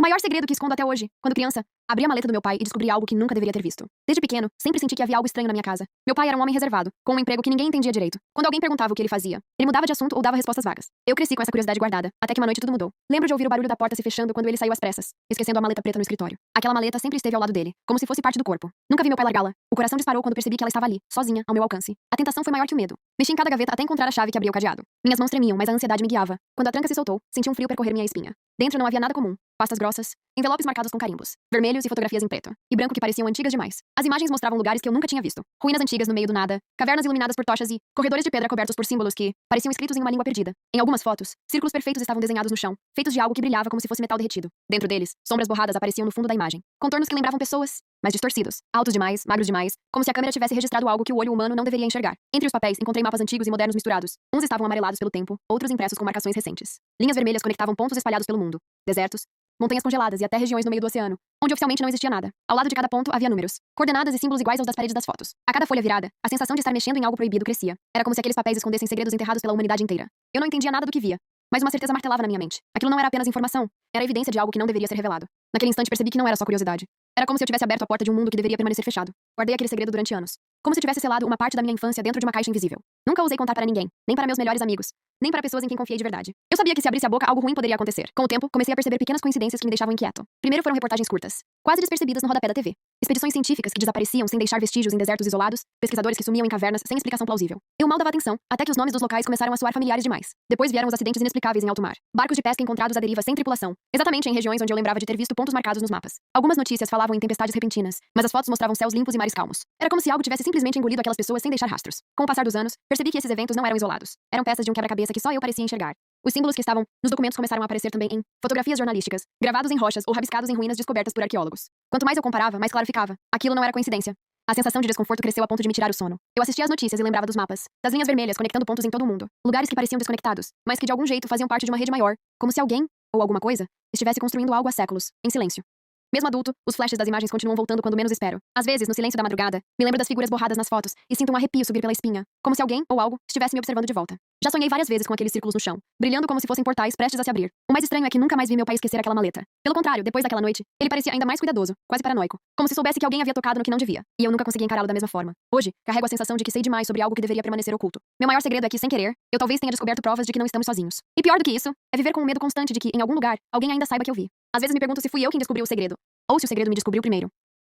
maior segredo que escondo até hoje. Quando criança, abri a maleta do meu pai e descobri algo que nunca deveria ter visto. Desde pequeno, sempre senti que havia algo estranho na minha casa. Meu pai era um homem reservado, com um emprego que ninguém entendia direito. Quando alguém perguntava o que ele fazia, ele mudava de assunto ou dava respostas vagas. Eu cresci com essa curiosidade guardada, até que uma noite tudo mudou. Lembro de ouvir o barulho da porta se fechando quando ele saiu às pressas, esquecendo a maleta preta no escritório. Aquela maleta sempre esteve ao lado dele, como se fosse parte do corpo. Nunca vi meu pai largá-la. O coração disparou quando percebi que ela estava ali, sozinha, ao meu alcance. A tentação foi maior que o medo. Mexi em cada gaveta até encontrar a chave que abria o cadeado. Minhas mãos tremiam, mas a ansiedade me guiava. Quando a tranca se soltou, senti um frio percorrer minha espinha. Dentro não havia nada comum. Pastas grossas, envelopes marcados com carimbos, vermelhos e fotografias em preto e branco que pareciam antigas demais. As imagens mostravam lugares que eu nunca tinha visto. Ruínas antigas no meio do nada, cavernas iluminadas por tochas e corredores de pedra cobertos por símbolos que pareciam escritos em uma língua perdida. Em algumas fotos, círculos perfeitos estavam desenhados no chão, feitos de algo que brilhava como se fosse metal derretido. Dentro deles, sombras borradas apareciam no fundo da imagem. Contornos que lembravam pessoas, mas distorcidos, altos demais, magros demais, como se a câmera tivesse registrado algo que o olho humano não deveria enxergar. Entre os papéis, encontrei mapas antigos e modernos misturados. Uns estavam amarelados pelo tempo, outros impressos com marcações recentes. Linhas vermelhas conectavam pontos espalhados pelo mundo. Desertos, montanhas congeladas e até regiões no meio do oceano, onde oficialmente não existia nada. Ao lado de cada ponto havia números, coordenadas e símbolos iguais aos das paredes das fotos. A cada folha virada, a sensação de estar mexendo em algo proibido crescia. Era como se aqueles papéis escondessem segredos enterrados pela humanidade inteira. Eu não entendia nada do que via, mas uma certeza martelava na minha mente. Aquilo não era apenas informação, era evidência de algo que não deveria ser revelado. Naquele instante percebi que não era só curiosidade. Era como se eu tivesse aberto a porta de um mundo que deveria permanecer fechado. Guardei aquele segredo durante anos. Como se tivesse selado uma parte da minha infância dentro de uma caixa invisível. Nunca ousei contar para ninguém, nem para meus melhores amigos, nem para pessoas em quem confiei de verdade. Eu sabia que se abrisse a boca, algo ruim poderia acontecer. Com o tempo, comecei a perceber pequenas coincidências que me deixavam inquieto. Primeiro foram reportagens curtas, quase despercebidas no rodapé da TV. Expedições científicas que desapareciam sem deixar vestígios em desertos isolados, pesquisadores que sumiam em cavernas sem explicação plausível. Eu mal dava atenção, até que os nomes dos locais começaram a soar familiares demais. Depois vieram os acidentes inexplicáveis em alto mar. Barcos de pesca encontrados à deriva sem tripulação, exatamente em regiões onde eu lembrava de ter visto pontos marcados nos mapas. Algumas notícias falavam em tempestades repentinas, mas as fotos mostravam céus limpos e mares calmos. Era como se algo tivesse simplesmente engolido aquelas pessoas sem deixar rastros. Com o passar dos anos, percebi que esses eventos não eram isolados. Eram peças de um quebra-cabeça que só eu parecia enxergar. Os símbolos que estavam nos documentos começaram a aparecer também em fotografias jornalísticas, gravados em rochas ou rabiscados em ruínas descobertas por arqueólogos. Quanto mais eu comparava, mais claro ficava. Aquilo não era coincidência. A sensação de desconforto cresceu a ponto de me tirar o sono. Eu assistia às notícias e lembrava dos mapas, das linhas vermelhas conectando pontos em todo o mundo. Lugares que pareciam desconectados, mas que de algum jeito faziam parte de uma rede maior, como se alguém, ou alguma coisa, estivesse construindo algo há séculos, em silêncio. Mesmo adulto, os flashes das imagens continuam voltando quando menos espero. Às vezes, no silêncio da madrugada, me lembro das figuras borradas nas fotos e sinto um arrepio subir pela espinha, como se alguém, ou algo, estivesse me observando de volta. Já sonhei várias vezes com aqueles círculos no chão, brilhando como se fossem portais prestes a se abrir. O mais estranho é que nunca mais vi meu pai esquecer aquela maleta. Pelo contrário, depois daquela noite, ele parecia ainda mais cuidadoso, quase paranoico, como se soubesse que alguém havia tocado no que não devia, e eu nunca consegui encará-lo da mesma forma. Hoje, carrego a sensação de que sei demais sobre algo que deveria permanecer oculto. Meu maior segredo é que, sem querer, eu talvez tenha descoberto provas de que não estamos sozinhos. E pior do que isso, é viver com o medo constante de que, em algum lugar, alguém ainda saiba que eu vi. Às vezes me pergunto se fui eu quem descobriu o segredo, ou se o segredo me descobriu primeiro.